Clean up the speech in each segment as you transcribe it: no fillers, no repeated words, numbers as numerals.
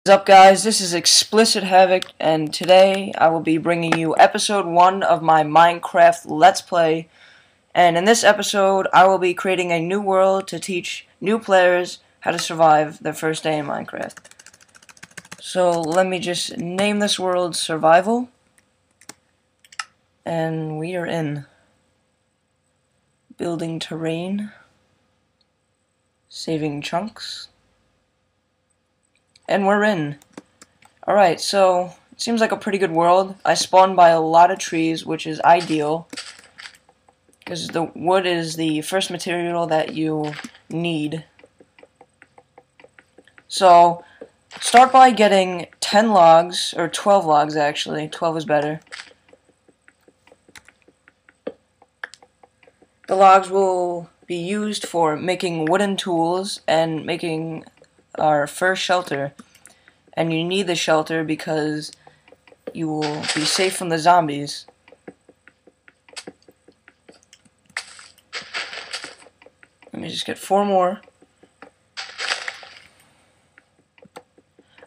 What's up, guys? This is ExpliciT Havoc, and today I will be bringing you episode 1 of my Minecraft Let's Play. And in this episode, I will be creating a new world to teach new players how to survive their first day in Minecraft. So let me just name this world Survival, and we are in. Building terrain, saving chunks. And we're in. Alright, so it seems like a pretty good world. I spawned by a lot of trees, which is ideal, because the wood is the first material that you need. So, start by getting 10 logs, or 12 logs actually. 12 is better. The logs will be used for making wooden tools and making our first shelter. And you need the shelter because you will be safe from the zombies. Let me just get 4 more.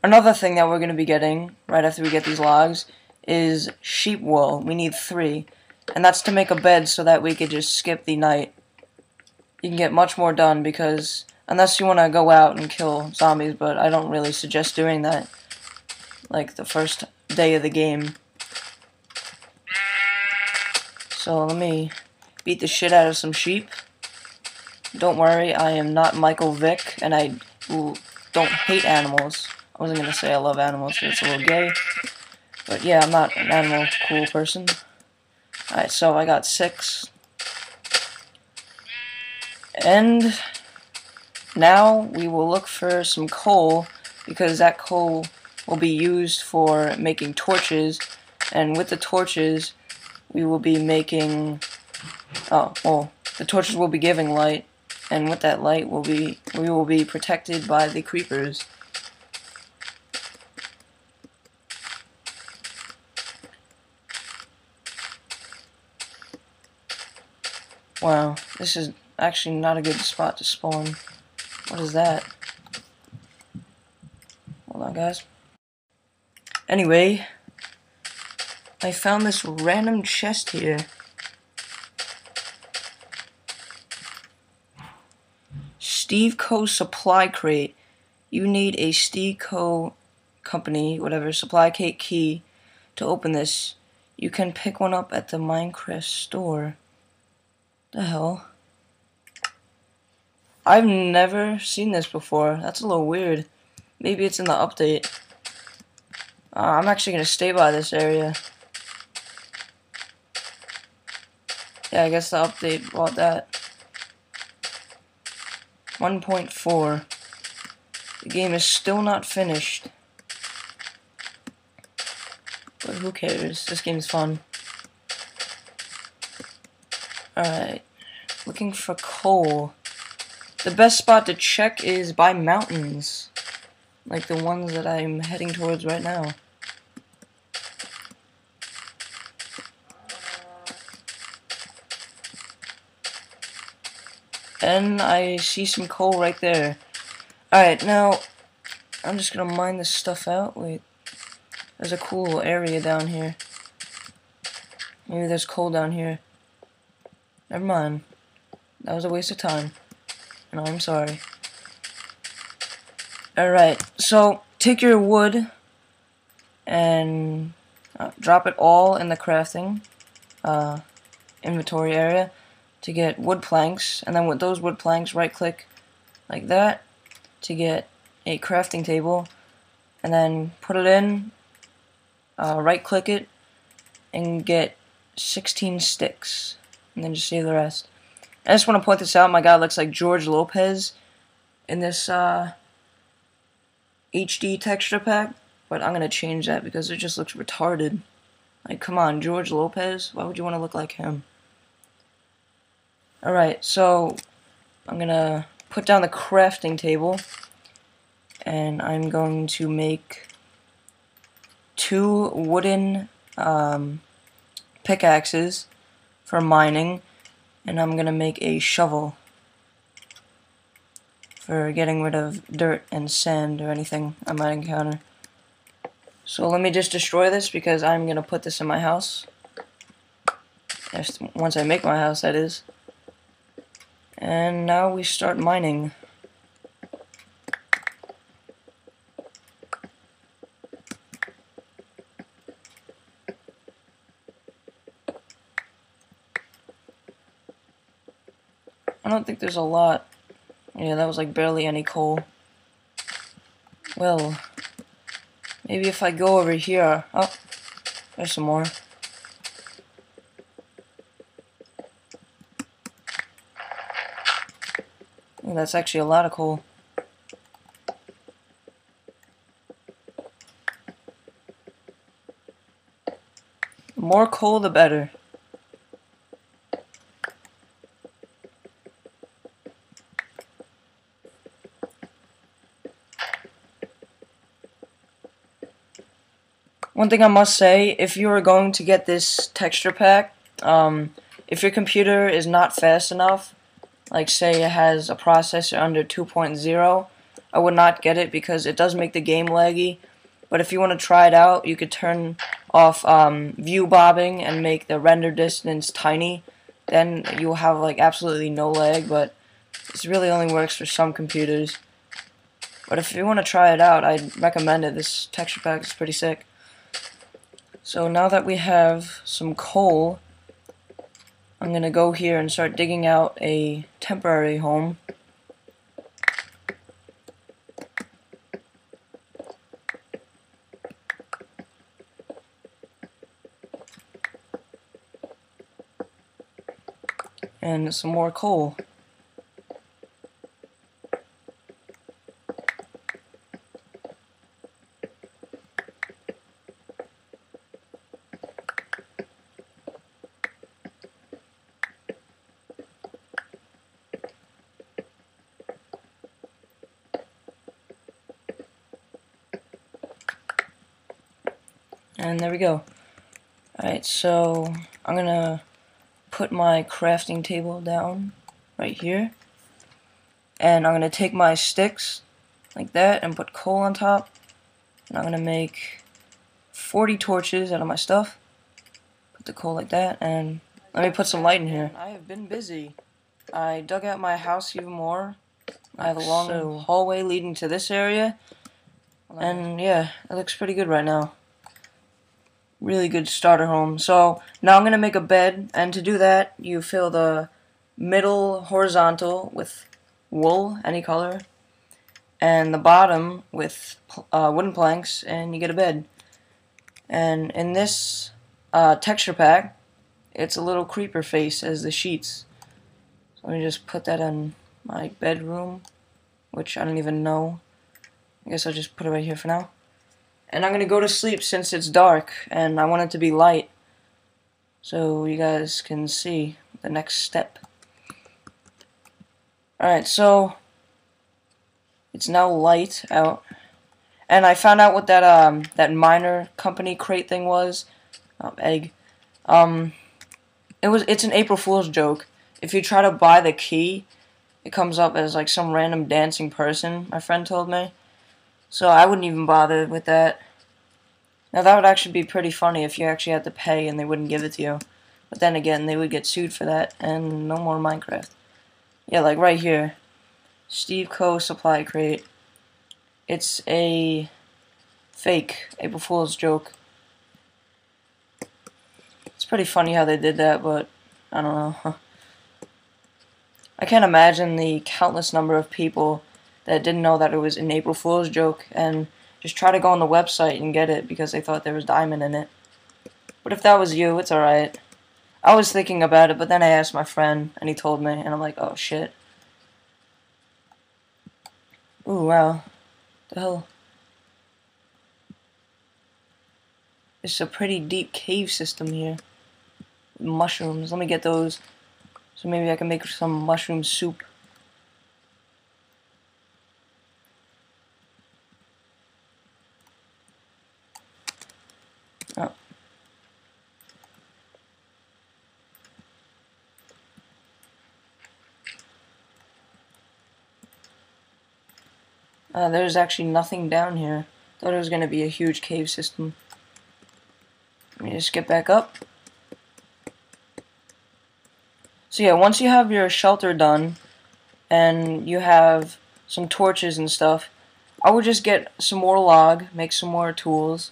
Another thing that we're going to be getting right after we get these logs is sheep wool. We need 3. And that's to make a bed so that we could just skip the night. You can get much more done because unless you want to go out and kill zombies, but I don't really suggest doing that, like the first day of the game. So let me beat the shit out of some sheep. Don't worry, I am not Michael Vick, and I don't hate animals. I wasn't going to say I love animals because it's a little gay, but yeah, I'm not an animal cool person. Alright, so I got 6. And now we will look for some coal, because that coal will be used for making torches, and with the torches we will be making, the torches will be giving light, and with that light we will be protected by the creepers. Wow, this is actually not a good spot to spawn. What is that? Hold on, guys. Anyway, I found this random chest here. Steve Co. Supply Crate. You need a Steve Co. company, whatever, supply crate key to open this. You can pick one up at the Minecraft store. The hell? I've never seen this before. That's a little weird. Maybe it's in the update. I'm actually going to stay by this area. Yeah, I guess the update brought that. 1.4. The game is still not finished. But who cares? This game's fun. Alright. Looking for coal. The best spot to check is by mountains. Like the ones that I'm heading towards right now. And I see some coal right there. Alright, now I'm just gonna mine this stuff out. Wait. There's a cool area down here. Maybe there's coal down here. Never mind. That was a waste of time. And I'm sorry. Alright, so take your wood and drop it all in the crafting inventory area to get wood planks, and then with those wood planks right click like that to get a crafting table, and then put it in, right click it and get 16 sticks, and then just save the rest. I just want to point this out, my guy looks like George Lopez in this HD texture pack, but I'm gonna change that because it just looks retarded. Like, come on, George Lopez? Why would you want to look like him? Alright, so I'm gonna put down the crafting table, and I'm going to make 2 wooden pickaxes for mining, and I'm gonna make a shovel for getting rid of dirt and sand or anything I might encounter. So let me just destroy this because I'm going to put this in my house. Just once I make my house, that is. And now we start mining. I don't think there's a lot. Yeah, that was like barely any coal. Well, maybe if I go over here. Oh, there's some more. Ooh, that's actually a lot of coal. The more coal, the better. One thing I must say, if you are going to get this texture pack, if your computer is not fast enough, like say it has a processor under 2.0, I would not get it because it does make the game laggy. But if you want to try it out, you could turn off view bobbing and make the render distance tiny. Then you'll have like absolutely no lag, but this really only works for some computers. But if you want to try it out, I'd recommend it. This texture pack is pretty sick. So now that we have some coal, I'm going to go here and start digging out a temporary home. And some more coal. And there we go. Alright, so I'm gonna put my crafting table down right here. And I'm gonna take my sticks like that and put coal on top. And I'm gonna make 40 torches out of my stuff. Put the coal like that, and let me put some light in here. I have been busy. I dug out my house even more. I have a long hallway leading to this area. And yeah, it looks pretty good right now. Really good starter home. So now I'm going to make a bed, and to do that you fill the middle horizontal with wool, any color, and the bottom with wooden planks, and you get a bed. And in this texture pack, it's a little creeper face as the sheets. So let me just put that in my bedroom, which I don't even know. I guess I'll just put it right here for now. And I'm going to go to sleep since it's dark, and I want it to be light, so you guys can see the next step. Alright, so it's now light out, and I found out what that that miner company crate thing was. Egg. It's an April Fool's joke. If you try to buy the key, it comes up as like some random dancing person, my friend told me. So I wouldn't even bother with that. Now that would actually be pretty funny if you actually had to pay and they wouldn't give it to you. But then again, they would get sued for that, and no more Minecraft. Yeah, like right here. Steve Co. Supply Crate. It's a fake April Fool's joke. It's pretty funny how they did that, but I don't know. I can't imagine the countless number of people that didn't know that it was an April Fool's joke and just try to go on the website and get it because they thought there was diamond in it. But if that was you, it's alright. I was thinking about it, but then I asked my friend, and he told me, and I'm like, oh shit. Ooh, wow. The hell? It's a pretty deep cave system here. Mushrooms. Let me get those, so maybe I can make some mushroom soup. Oh. There's actually nothing down here. Thought it was going to be a huge cave system. Let me just get back up. So yeah, once you have your shelter done, and you have some torches and stuff, I would just get some more log, make some more tools,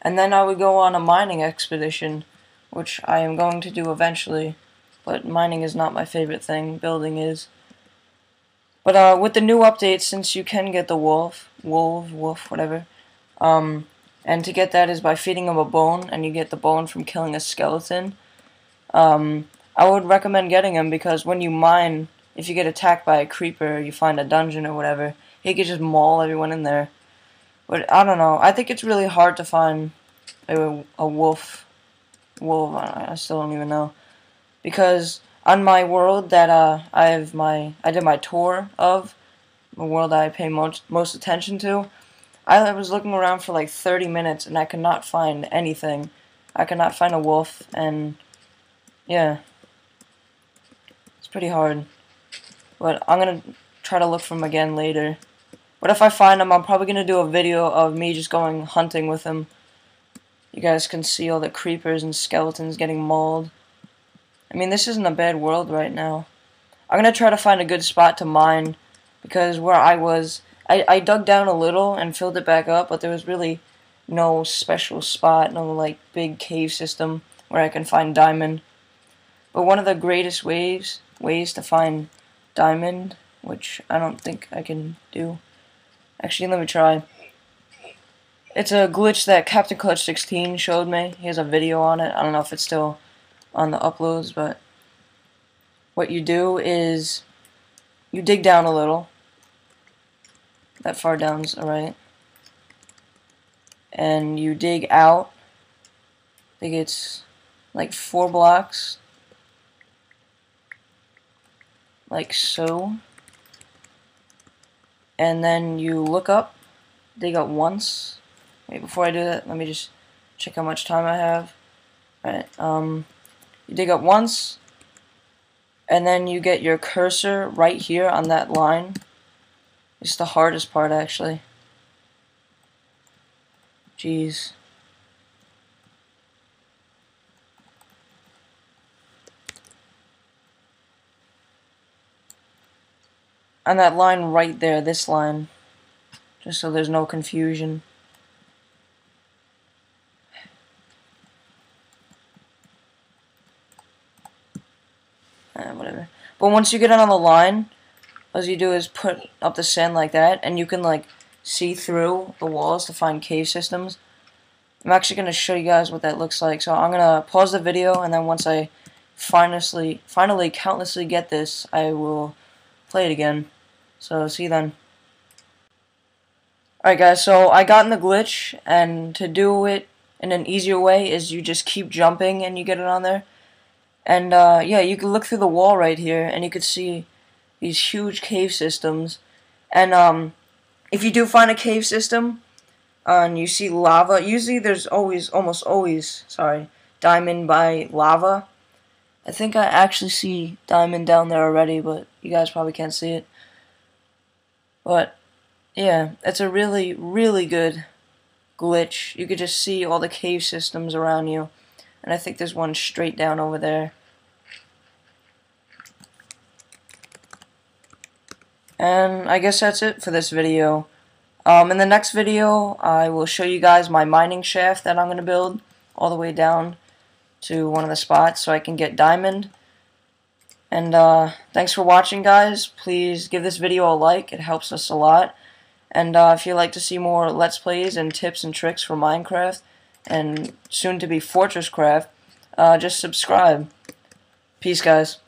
and then I would go on a mining expedition, which I am going to do eventually, but mining is not my favorite thing, building is. But with the new update, since you can get the wolf, whatever, and to get that is by feeding him a bone, and you get the bone from killing a skeleton. I would recommend getting him because when you mine, if you get attacked by a creeper, you find a dungeon or whatever, he could just maul everyone in there. But I don't know. I think it's really hard to find a wolf. I still don't even know, because on my world that I did my tour of, the world I pay most attention to, I was looking around for like 30 minutes and I could not find anything. I could not find a wolf, and yeah, it's pretty hard. But I'm gonna try to look for him again later. But if I find him, I'm probably gonna do a video of me just going hunting with him. You guys can see all the creepers and skeletons getting mauled. I mean, this isn't a bad world right now. I'm gonna try to find a good spot to mine, because where I was, I dug down a little and filled it back up, but there was really no special spot, no like big cave system where I can find diamond. But one of the greatest ways to find diamond, which I don't think I can do. Actually, let me try. It's a glitch that Captain Clutch 16 showed me. He has a video on it. I don't know if it's still on the uploads, but what you do is you dig down a little. That far down's alright. And you dig out. I think it's like 4 blocks. Like so. And then you look up, dig up once. Wait, before I do that, let me just check how much time I have. Alright, you dig up once, and then you get your cursor right here on that line. It's the hardest part, actually. Jeez. On that line right there, this line. Just so there's no confusion. Whatever. But once you get it on the line, all you do is put up the sand like that, and you can like see through the walls to find cave systems. I'm actually going to show you guys what that looks like. So I'm going to pause the video, and then once I finally countlessly get this, I will play it again. So see you then. Alright guys, so I got in the glitch, and to do it in an easier way is you just keep jumping and you get it on there. And yeah, you can look through the wall right here, and you can see these huge cave systems. And if you do find a cave system, and you see lava, usually there's almost always, diamond by lava. I think I actually see diamond down there already, but you guys probably can't see it. But yeah, it's a really, really good glitch. You could just see all the cave systems around you. And I think there's one straight down over there. And I guess that's it for this video. In the next video, I will show you guys my mining shaft that I'm going to build all the way down to one of the spots so I can get diamond. And thanks for watching, guys. Please give this video a like. It helps us a lot. And if you'd like to see more Let's Plays and tips and tricks for Minecraft, and soon to be Fortress Craft, just subscribe. Peace, guys.